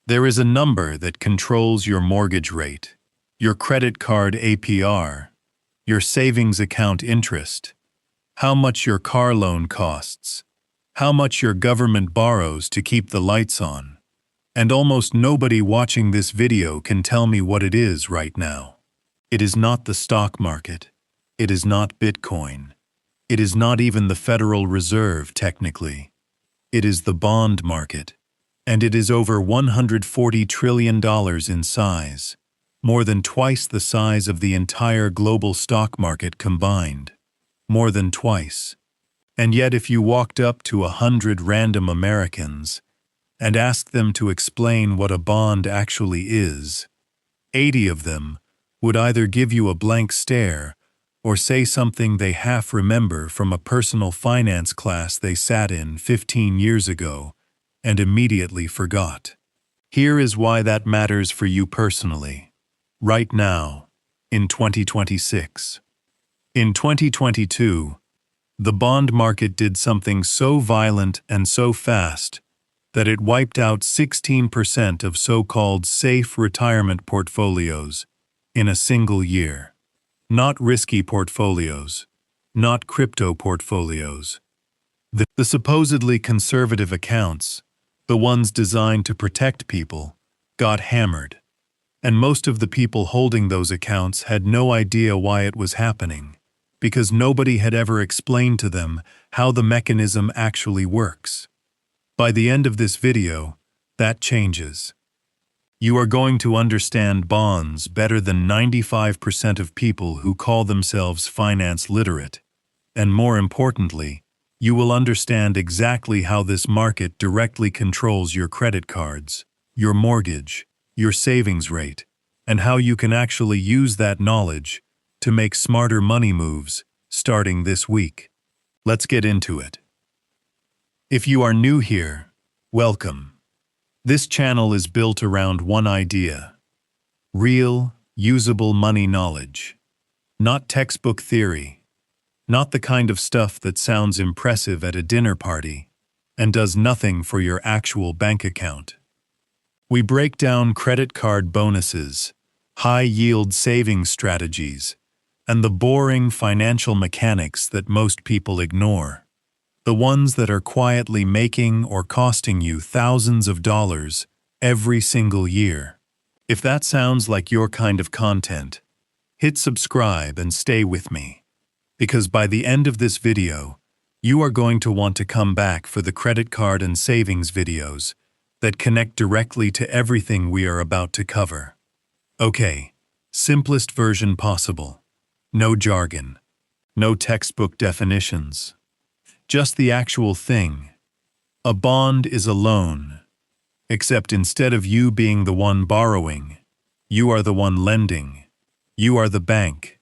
There is a number that controls your mortgage rate, your credit card APR, your savings account interest, how much your car loan costs, how much your government borrows to keep the lights on, and almost nobody watching this video can tell me what it is right now. It is not the stock market. It is not Bitcoin. It is not even the Federal Reserve, technically. It is the bond market, and it is over $140 trillion in size, more than twice the size of the entire global stock market combined. More than twice. And yet if you walked up to 100 random Americans and asked them to explain what a bond actually is, 80 of them would either give you a blank stare or say something they half remember from a personal finance class they sat in 15 years ago and immediately forgot. Here is why that matters for you personally, right now, in 2026. In 2022, the bond market did something so violent and so fast that it wiped out 16% of so-called safe retirement portfolios in a single year. Not risky portfolios, not crypto portfolios. The supposedly conservative accounts, the ones designed to protect people, got hammered. And most of the people holding those accounts had no idea why it was happening, because nobody had ever explained to them how the mechanism actually works. By the end of this video, that changes. You are going to understand bonds better than 95% of people who call themselves finance literate, and more importantly, you will understand exactly how this market directly controls your credit cards, your mortgage, your savings rate, and how you can actually use that knowledge to make smarter money moves starting this week. Let's get into it. If you are new here, welcome. This channel is built around one idea: real, usable money knowledge. Not textbook theory. Not the kind of stuff that sounds impressive at a dinner party and does nothing for your actual bank account. We break down credit card bonuses, high-yield savings strategies, and the boring financial mechanics that most people ignore. The ones that are quietly making or costing you thousands of dollars every single year. If that sounds like your kind of content, hit subscribe and stay with me, because by the end of this video, you are going to want to come back for the credit card and savings videos that connect directly to everything we are about to cover. Okay, simplest version possible. No jargon. No textbook definitions. Just the actual thing. A bond is a loan, except instead of you being the one borrowing, you are the one lending. You are the bank.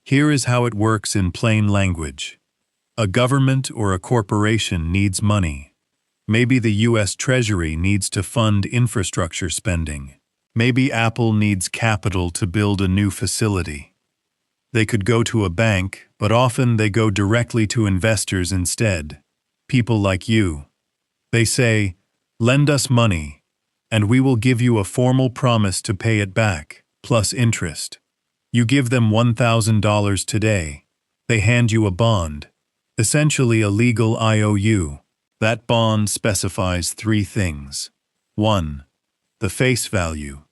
Here is how it works in plain language. A government or a corporation needs money. Maybe the US Treasury needs to fund infrastructure spending. Maybe Apple needs capital to build a new facility. They could go to a bank, but often they go directly to investors instead, people like you. They say, "Lend us money, and we will give you a formal promise to pay it back, plus interest." You give them $1,000 today. They hand you a bond, essentially a legal IOU. That bond specifies 3 things. 1. The face value.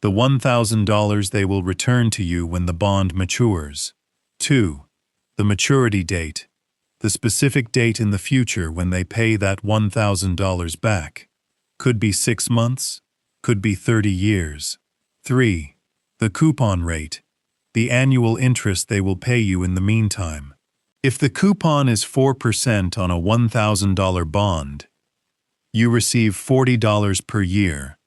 The $1,000 they will return to you when the bond matures. 2. The maturity date. The specific date in the future when they pay that $1,000 back. Could be 6 months, could be 30 years. 3. The coupon rate. The annual interest they will pay you in the meantime. If the coupon is 4% on a $1,000 bond, you receive $40 per year,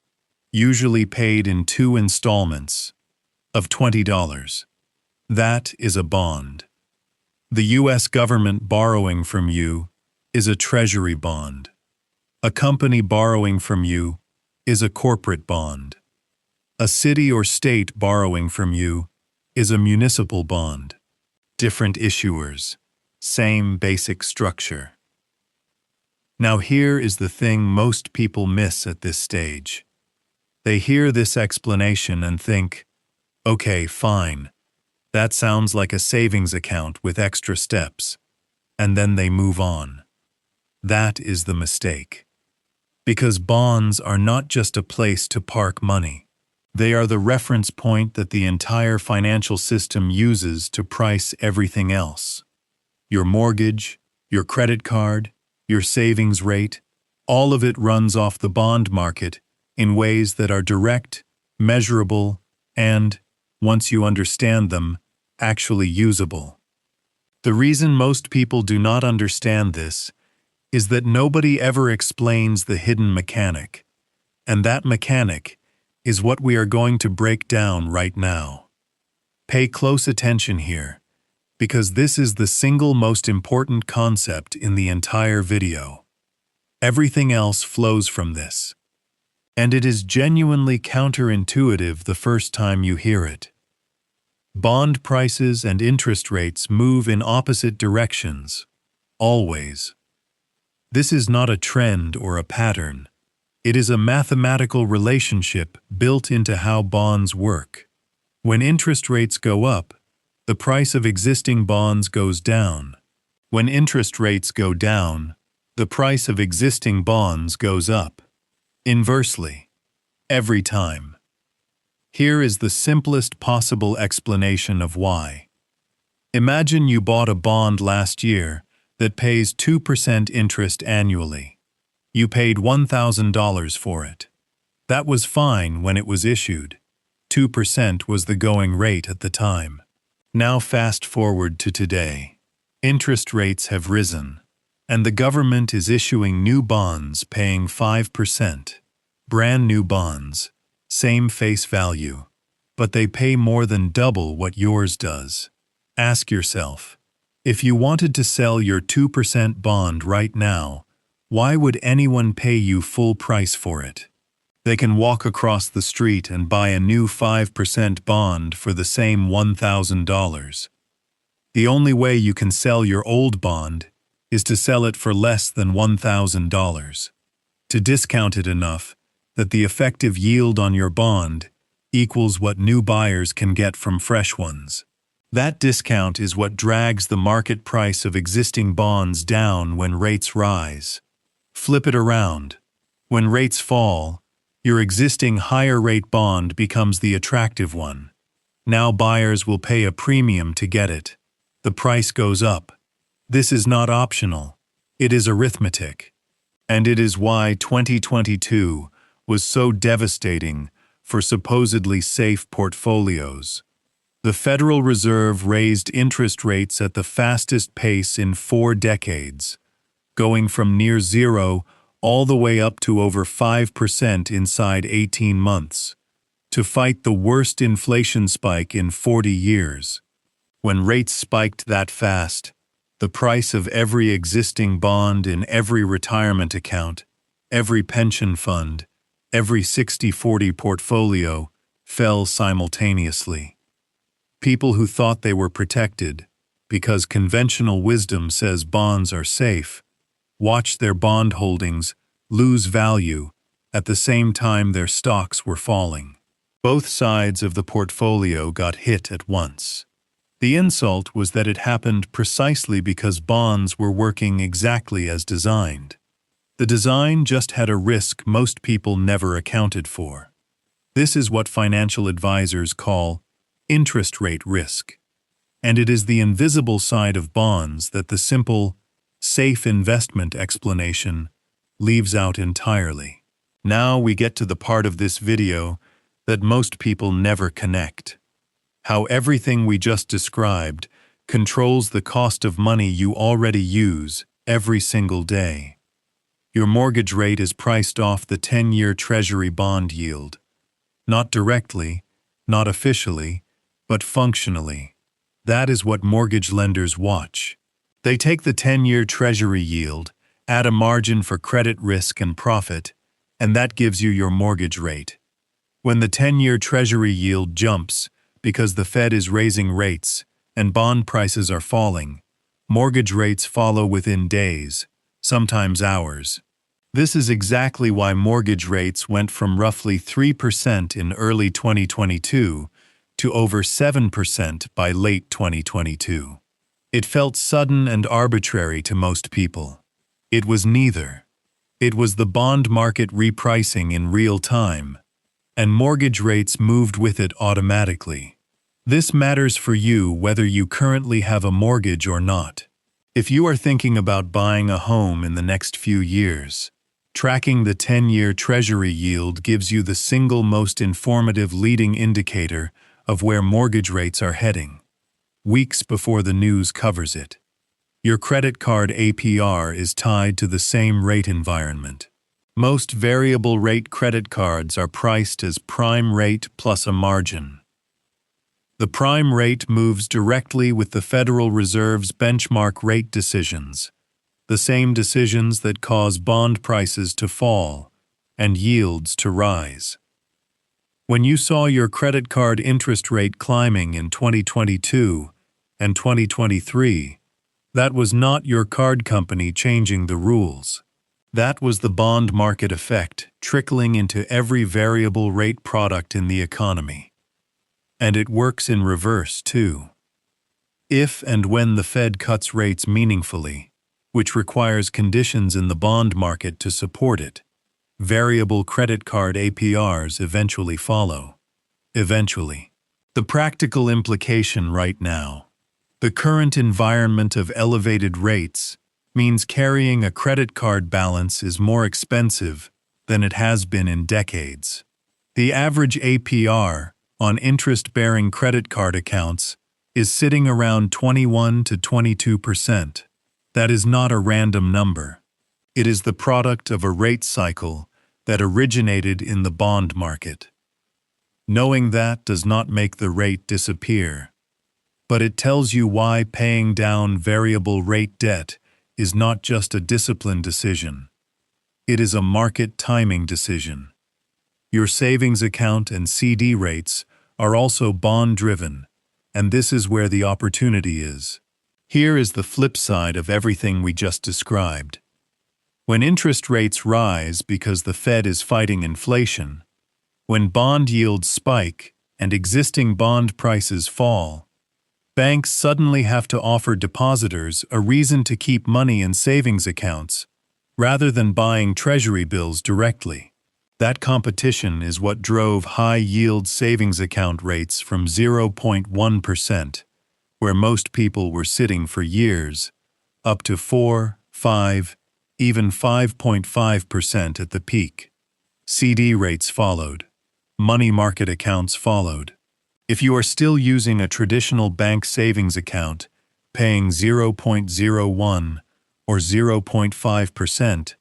usually paid in 2 installments of $20. That is a bond. The US government borrowing from you is a treasury bond. A company borrowing from you is a corporate bond. A city or state borrowing from you is a municipal bond. Different issuers, same basic structure. Now here is the thing most people miss at this stage. They hear this explanation and think, okay, fine, that sounds like a savings account with extra steps, and then they move on. That is the mistake. Because bonds are not just a place to park money. They are the reference point that the entire financial system uses to price everything else. Your mortgage, your credit card, your savings rate, all of it runs off the bond market in ways that are direct, measurable, and, once you understand them, actually usable. The reason most people do not understand this is that nobody ever explains the hidden mechanic, and that mechanic is what we are going to break down right now. Pay close attention here, because this is the single most important concept in the entire video. Everything else flows from this. And it is genuinely counterintuitive the first time you hear it. Bond prices and interest rates move in opposite directions, always. This is not a trend or a pattern. It is a mathematical relationship built into how bonds work. When interest rates go up, the price of existing bonds goes down. When interest rates go down, the price of existing bonds goes up. Inversely, every time. Here is the simplest possible explanation of why. Imagine you bought a bond last year that pays 2% interest annually. You paid $1,000 for it. That was fine when it was issued. 2% was the going rate at the time. Now fast forward to today. Interest rates have risen, and the government is issuing new bonds paying 5%. Brand new bonds, same face value, but they pay more than double what yours does. Ask yourself, if you wanted to sell your 2% bond right now, why would anyone pay you full price for it? They can walk across the street and buy a new 5% bond for the same $1,000. The only way you can sell your old bond is to sell it for less than $1,000, to discount it enough that the effective yield on your bond equals what new buyers can get from fresh ones. That discount is what drags the market price of existing bonds down when rates rise. Flip it around. When rates fall, your existing higher-rate bond becomes the attractive one. Now buyers will pay a premium to get it. The price goes up. This is not optional. It is arithmetic. And it is why 2022 was so devastating for supposedly safe portfolios. The Federal Reserve raised interest rates at the fastest pace in 4 decades, going from near zero all the way up to over 5% inside 18 months, to fight the worst inflation spike in 40 years. When rates spiked that fast, the price of every existing bond in every retirement account, every pension fund, every 60/40 portfolio fell simultaneously. People who thought they were protected, because conventional wisdom says bonds are safe, watched their bond holdings lose value at the same time their stocks were falling. Both sides of the portfolio got hit at once. The insult was that it happened precisely because bonds were working exactly as designed. The design just had a risk most people never accounted for. This is what financial advisors call interest rate risk. And it is the invisible side of bonds that the simple, safe investment explanation leaves out entirely. Now we get to the part of this video that most people never connect. How everything we just described controls the cost of money you already use every single day. Your mortgage rate is priced off the 10-year Treasury bond yield. Not directly, not officially, but functionally. That is what mortgage lenders watch. They take the 10-year Treasury yield, add a margin for credit risk and profit, and that gives you your mortgage rate. When the 10-year Treasury yield jumps because the Fed is raising rates and bond prices are falling, mortgage rates follow within days, sometimes hours. This is exactly why mortgage rates went from roughly 3% in early 2022 to over 7% by late 2022. It felt sudden and arbitrary to most people. It was neither. It was the bond market repricing in real time, and mortgage rates moved with it automatically. This matters for you whether you currently have a mortgage or not. If you are thinking about buying a home in the next few years, tracking the 10-year Treasury yield gives you the single most informative leading indicator of where mortgage rates are heading, weeks before the news covers it. Your credit card APR is tied to the same rate environment. Most variable rate credit cards are priced as prime rate plus a margin. The prime rate moves directly with the Federal Reserve's benchmark rate decisions, the same decisions that cause bond prices to fall and yields to rise. When you saw your credit card interest rate climbing in 2022 and 2023, that was not your card company changing the rules. That was the bond market effect trickling into every variable rate product in the economy. And it works in reverse, too. If and when the Fed cuts rates meaningfully, which requires conditions in the bond market to support it, variable credit card APRs eventually follow. Eventually. The practical implication right now: the current environment of elevated rates means carrying a credit card balance is more expensive than it has been in decades. The average APR on interest-bearing credit card accounts is sitting around 21 to 22%. That is not a random number. It is the product of a rate cycle that originated in the bond market. Knowing that does not make the rate disappear, but it tells you why paying down variable rate debt is not just a discipline decision. It is a market timing decision. Your savings account and CD rates are also bond-driven, and this is where the opportunity is. Here is the flip side of everything we just described. When interest rates rise because the Fed is fighting inflation, when bond yields spike and existing bond prices fall, banks suddenly have to offer depositors a reason to keep money in savings accounts rather than buying Treasury bills directly. That competition is what drove high-yield savings account rates from 0.1%, where most people were sitting for years, up to 4, 5, even 5.5% at the peak. CD rates followed. Money market accounts followed. If you are still using a traditional bank savings account, paying 0.01 or 0.5%,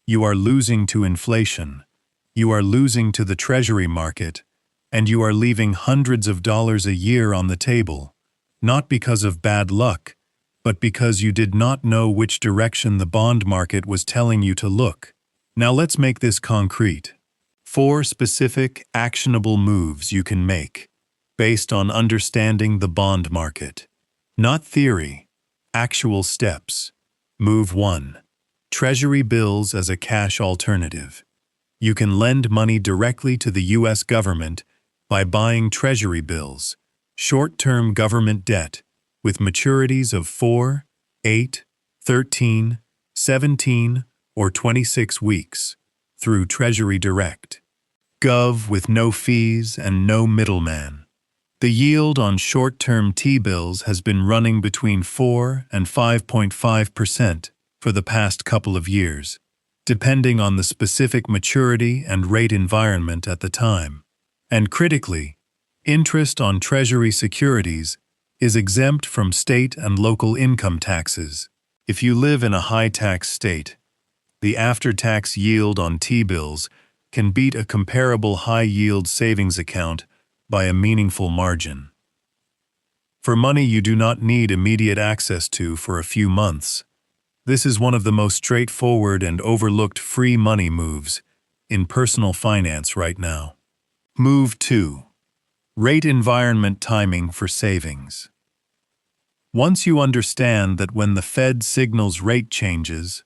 you are losing to inflation. You are losing to the Treasury market, and you are leaving hundreds of dollars a year on the table, not because of bad luck, but because you did not know which direction the bond market was telling you to look. Now let's make this concrete. 4 specific, actionable moves you can make, based on understanding the bond market. Not theory, actual steps. Move 1. Treasury bills as a cash alternative. You can lend money directly to the U.S. government by buying Treasury bills, short-term government debt, with maturities of 4, 8, 13, 17, or 26 weeks, through Treasury Direct. Gov with no fees and no middleman. The yield on short-term T-bills has been running between 4 and 5.5% for the past couple of years, depending on the specific maturity and rate environment at the time. And critically, interest on Treasury securities is exempt from state and local income taxes. If you live in a high-tax state, the after-tax yield on T-bills can beat a comparable high-yield savings account by a meaningful margin. For money you do not need immediate access to for a few months, this is one of the most straightforward and overlooked free money moves in personal finance right now. Move 2. Rate environment timing for savings. Once you understand that when the Fed signals rate changes,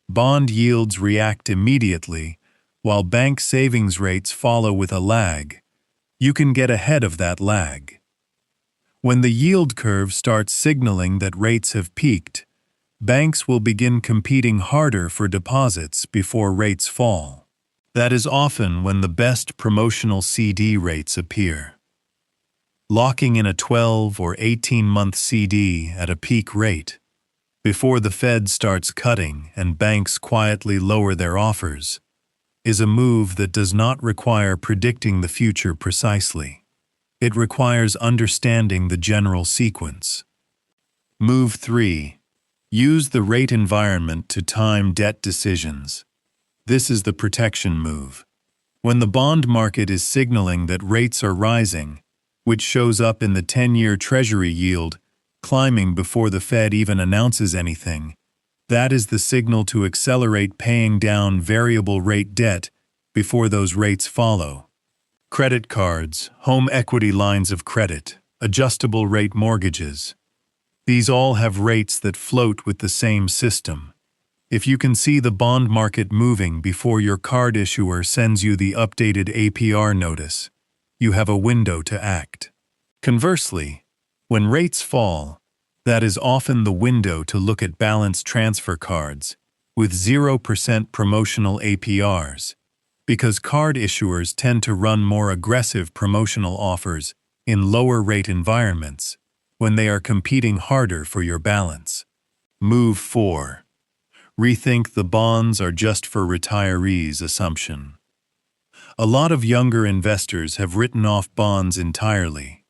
Bond yields react immediately, while bank savings rates follow with a lag. You can get ahead of that lag. When the yield curve starts signaling that rates have peaked, banks will begin competing harder for deposits before rates fall. That is often when the best promotional CD rates appear. Locking in a 12 or 18-month CD at a peak rate, before the Fed starts cutting and banks quietly lower their offers, is a move that does not require predicting the future precisely. It requires understanding the general sequence. Move 3. Use the rate environment to time debt decisions. This is the protection move. When the bond market is signaling that rates are rising, which shows up in the 10-year Treasury yield climbing before the Fed even announces anything, that is the signal to accelerate paying down variable rate debt before those rates follow. Credit cards, home equity lines of credit, adjustable rate mortgages. These all have rates that float with the same system. If you can see the bond market moving before your card issuer sends you the updated APR notice, you have a window to act. Conversely, when rates fall, that is often the window to look at balance transfer cards with 0% promotional APRs, because card issuers tend to run more aggressive promotional offers in lower rate environments when they are competing harder for your balance. Move 4. Rethink the bonds are just for retirees assumption. A lot of younger investors have written off bonds entirely,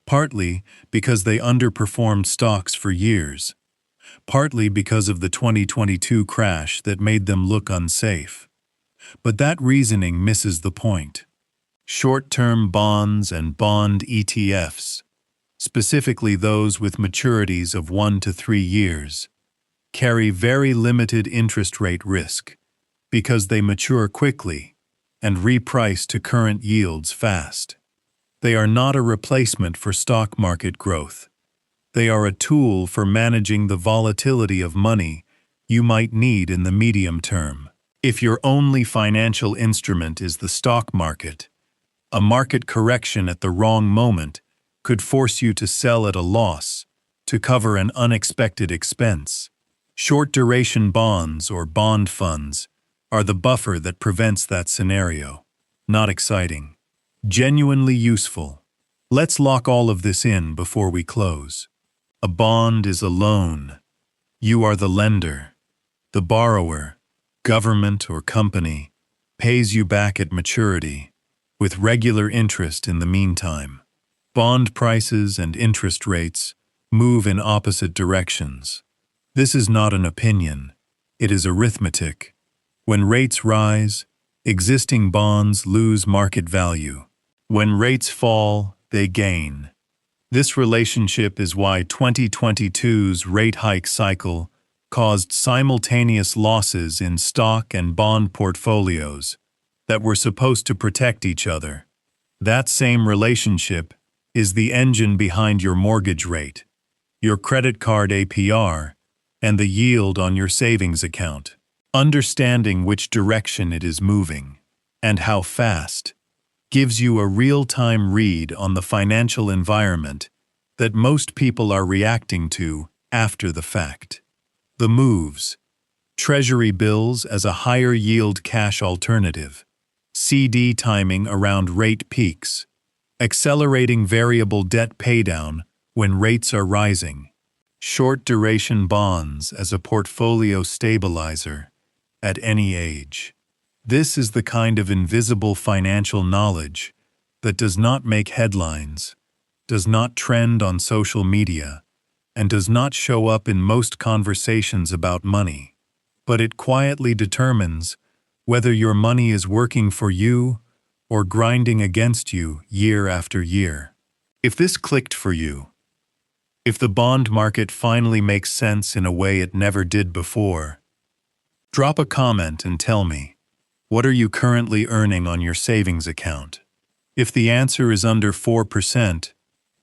partly because they underperformed stocks for years, partly because of the 2022 crash that made them look unsafe. But that reasoning misses the point. Short-term bonds and bond ETFs, specifically those with maturities of 1 to 3 years, carry very limited interest rate risk because they mature quickly and reprice to current yields fast. They are not a replacement for stock market growth. They are a tool for managing the volatility of money you might need in the medium term. If your only financial instrument is the stock market, a market correction at the wrong moment could force you to sell at a loss to cover an unexpected expense. Short-duration bonds or bond funds are the buffer that prevents that scenario. Not exciting. Genuinely useful. Let's lock all of this in before we close. A bond is a loan. You are the lender. The borrower, government or company, pays you back at maturity, with regular interest in the meantime. Bond prices and interest rates move in opposite directions. This is not an opinion. It is arithmetic. When rates rise, existing bonds lose market value. When rates fall, they gain. This relationship is why 2022's rate hike cycle caused simultaneous losses in stock and bond portfolios that were supposed to protect each other. That same relationship is the engine behind your mortgage rate, your credit card APR, and the yield on your savings account. Understanding which direction it is moving, and how fast, gives you a real-time read on the financial environment that most people are reacting to after the fact. The moves: Treasury bills as a higher yield cash alternative, CD timing around rate peaks, accelerating variable debt paydown when rates are rising, short-duration bonds as a portfolio stabilizer at any age. This is the kind of invisible financial knowledge that does not make headlines, does not trend on social media, and does not show up in most conversations about money, but it quietly determines whether your money is working for you or grinding against you year after year. If this clicked for you, if the bond market finally makes sense in a way it never did before, drop a comment and tell me, what are you currently earning on your savings account? If the answer is under 4%,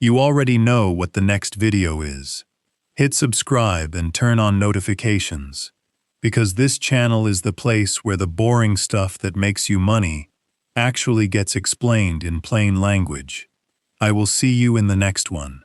you already know what the next video is. Hit subscribe and turn on notifications. because this channel is the place where the boring stuff that makes you money actually gets explained in plain language. I will see you in the next one.